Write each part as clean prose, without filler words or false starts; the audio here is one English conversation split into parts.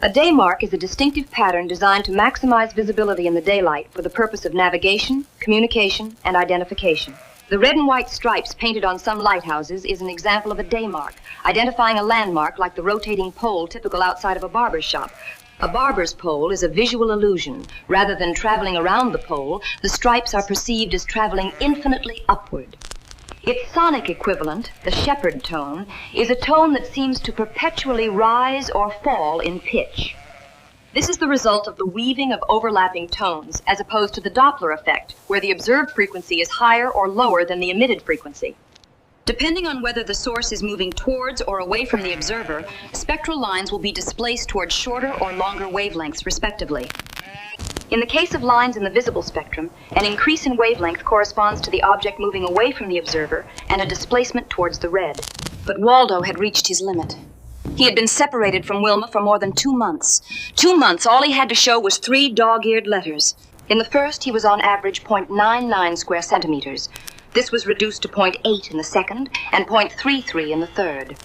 A day mark is a distinctive pattern designed to maximize visibility in the daylight for the purpose of navigation, communication, and identification. The red and white stripes painted on some lighthouses is an example of a day mark, identifying a landmark like the rotating pole typical outside of a barber's shop. A barber's pole is a visual illusion. Rather than traveling around the pole, the stripes are perceived as traveling infinitely upward. Its sonic equivalent, the Shepard tone, is a tone that seems to perpetually rise or fall in pitch. This is the result of the weaving of overlapping tones, as opposed to the Doppler effect, where the observed frequency is higher or lower than the emitted frequency. Depending on whether the source is moving towards or away from the observer, spectral lines will be displaced towards shorter or longer wavelengths, respectively. In the case of lines in the visible spectrum, an increase in wavelength corresponds to the object moving away from the observer and a displacement towards the red. But Waldo had reached his limit. He had been separated from Wilma for more than 2 months. 2 months, all he had to show was 3 dog-eared letters. In the first, he was on average 0.99 square centimeters. This was reduced to 0.8 in the second and 0.33 in the third.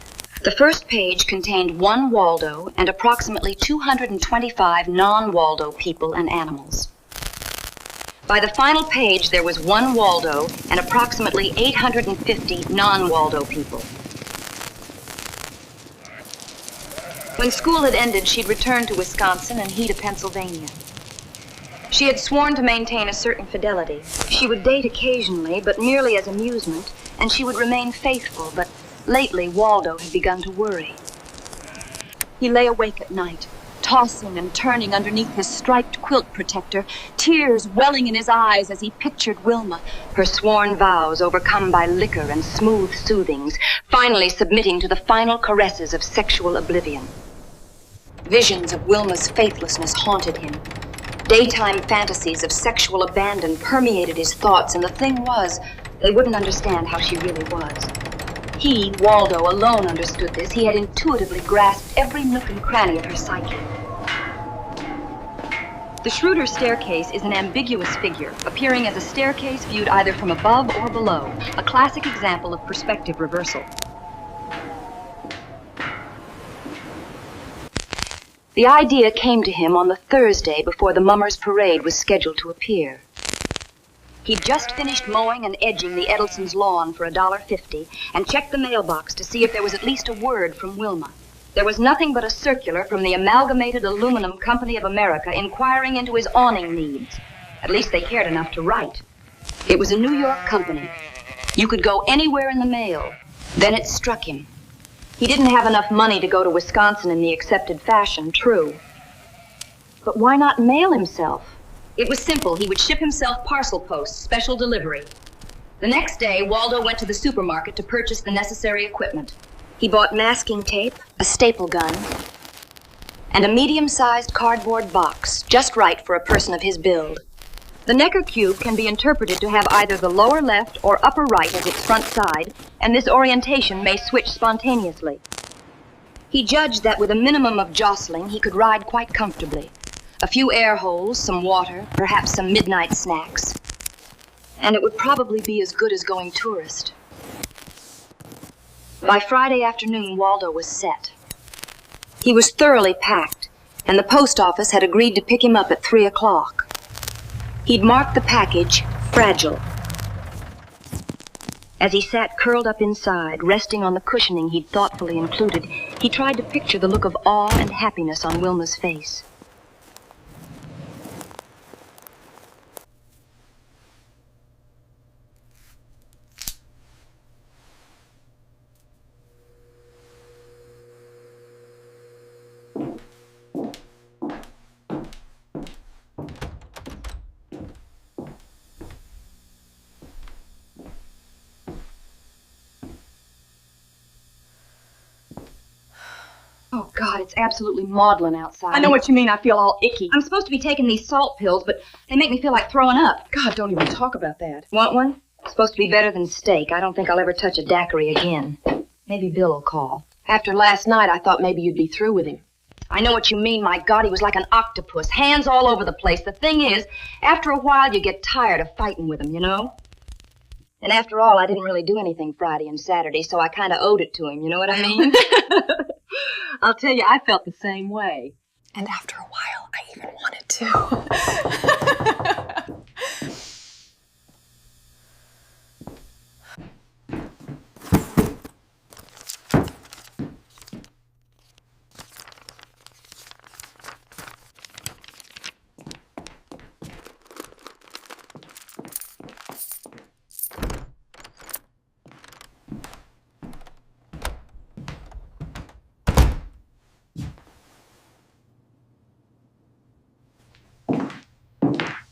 The first page contained 1 Waldo and approximately 225 non-Waldo people and animals. By the final page, there was 1 Waldo and approximately 850 non-Waldo people. When school had ended, she'd returned to Wisconsin and he to Pennsylvania. She had sworn to maintain a certain fidelity. She would date occasionally, but merely as amusement, and she would remain faithful, but lately, Waldo had begun to worry. He lay awake at night, tossing and turning underneath his striped quilt protector, tears welling in his eyes as he pictured Wilma, her sworn vows overcome by liquor and smooth soothings, finally submitting to the final caresses of sexual oblivion. Visions of Wilma's faithlessness haunted him. Daytime fantasies of sexual abandon permeated his thoughts, and the thing was, they wouldn't understand how she really was. He, Waldo, alone understood this. He had intuitively grasped every nook and cranny of her psyche. The Schroeder staircase is an ambiguous figure, appearing as a staircase viewed either from above or below, a classic example of perspective reversal. The idea came to him on the Thursday before the Mummers' Parade was scheduled to appear. He'd just finished mowing and edging the Edelsons' lawn for $1.50 and checked the mailbox to see if there was at least a word from Wilma. There was nothing but a circular from the Amalgamated Aluminum Company of America inquiring into his awning needs. At least they cared enough to write. It was a New York company. You could go anywhere in the mail. Then it struck him. He didn't have enough money to go to Wisconsin in the accepted fashion, true. But why not mail himself? It was simple. He would ship himself parcel post, special delivery. The next day, Waldo went to the supermarket to purchase the necessary equipment. He bought masking tape, a staple gun, and a medium-sized cardboard box, just right for a person of his build. The Necker cube can be interpreted to have either the lower left or upper right as its front side, and this orientation may switch spontaneously. He judged that with a minimum of jostling, he could ride quite comfortably. A few air holes, some water, perhaps some midnight snacks. And it would probably be as good as going tourist. By Friday afternoon, Waldo was set. He was thoroughly packed, and the post office had agreed to pick him up at 3 o'clock. He'd marked the package, fragile. As he sat curled up inside, resting on the cushioning he'd thoughtfully included, he tried to picture the look of awe and happiness on Wilma's face. Oh, God, it's absolutely maudlin outside. I know what you mean. I feel all icky. I'm supposed to be taking these salt pills, but they make me feel like throwing up. God, don't even talk about that. Want one? It's supposed to be better than steak. I don't think I'll ever touch a daiquiri again. Maybe Bill will call. After last night, I thought maybe you'd be through with him. I know what you mean. My God, he was like an octopus, hands all over the place. The thing is, after a while, you get tired of fighting with him, you know? And after all, I didn't really do anything Friday and Saturday, so I kind of owed it to him, you know what I mean? I'll tell you, I felt the same way. And after a while, I even wanted to.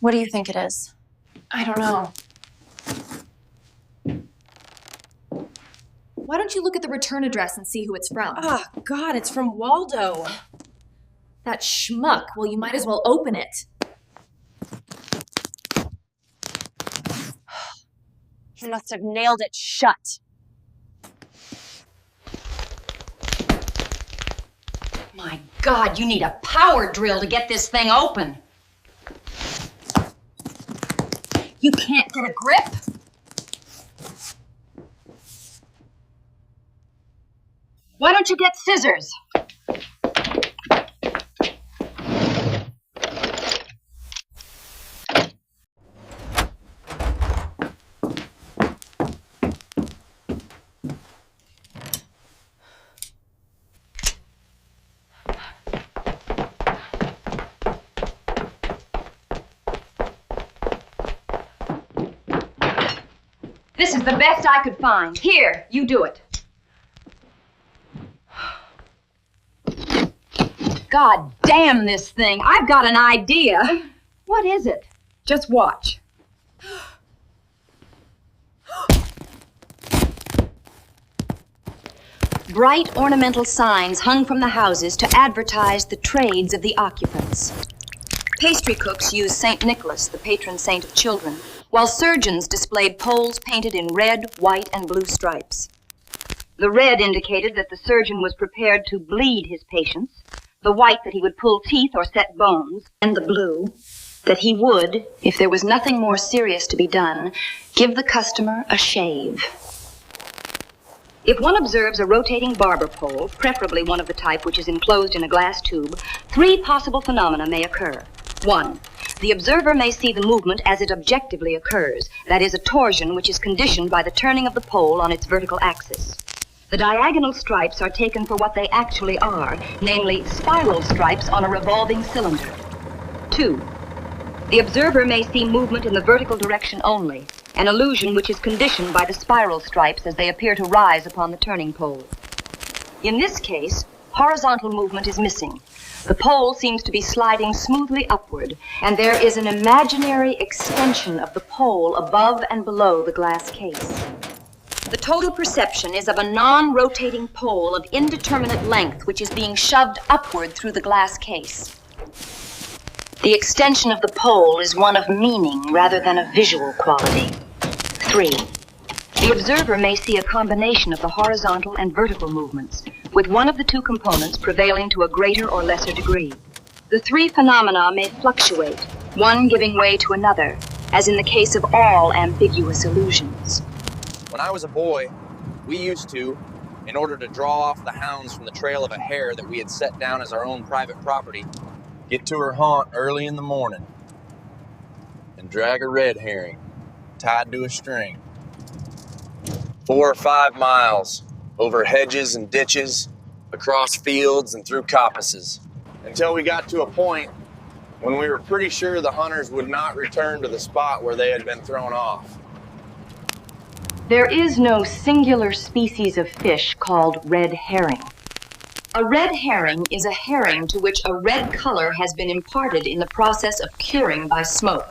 What do you think it is? I don't know. Why don't you look at the return address and see who it's from? Oh, God, it's from Waldo. That schmuck. Well, you might as well open it. He must have nailed it shut. My God, you need a power drill to get this thing open. You can't get a grip? Why don't you get scissors? This is the best I could find. Here, you do it. God damn this thing. I've got an idea. What is it? Just watch. Bright ornamental signs hung from the houses to advertise the trades of the occupants. Pastry cooks used St. Nicholas, the patron saint of children, while surgeons displayed poles painted in red, white, and blue stripes. The red indicated that the surgeon was prepared to bleed his patients, the white that he would pull teeth or set bones, and the blue that he would, if there was nothing more serious to be done, give the customer a shave. If one observes a rotating barber pole, preferably one of the type which is enclosed in a glass tube, 3 possible phenomena may occur. 1. The observer may see the movement as it objectively occurs, that is, a torsion which is conditioned by the turning of the pole on its vertical axis. The diagonal stripes are taken for what they actually are, namely spiral stripes on a revolving cylinder. 2. The observer may see movement in the vertical direction only, an illusion which is conditioned by the spiral stripes as they appear to rise upon the turning pole. In this case, horizontal movement is missing. The pole seems to be sliding smoothly upward, and there is an imaginary extension of the pole above and below the glass case. The total perception is of a non-rotating pole of indeterminate length which is being shoved upward through the glass case. The extension of the pole is one of meaning rather than a visual quality. 3. The observer may see a combination of the horizontal and vertical movements, with one of the 2 components prevailing to a greater or lesser degree. The 3 phenomena may fluctuate, one giving way to another, as in the case of all ambiguous illusions. When I was a boy, we used to, in order to draw off the hounds from the trail of a hare that we had set down as our own private property, get to her haunt early in the morning and drag a red herring tied to a string 4 or 5 miles over hedges and ditches, across fields and through coppices, until we got to a point when we were pretty sure the hunters would not return to the spot where they had been thrown off. There is no singular species of fish called red herring. A red herring is a herring to which a red color has been imparted in the process of curing by smoke.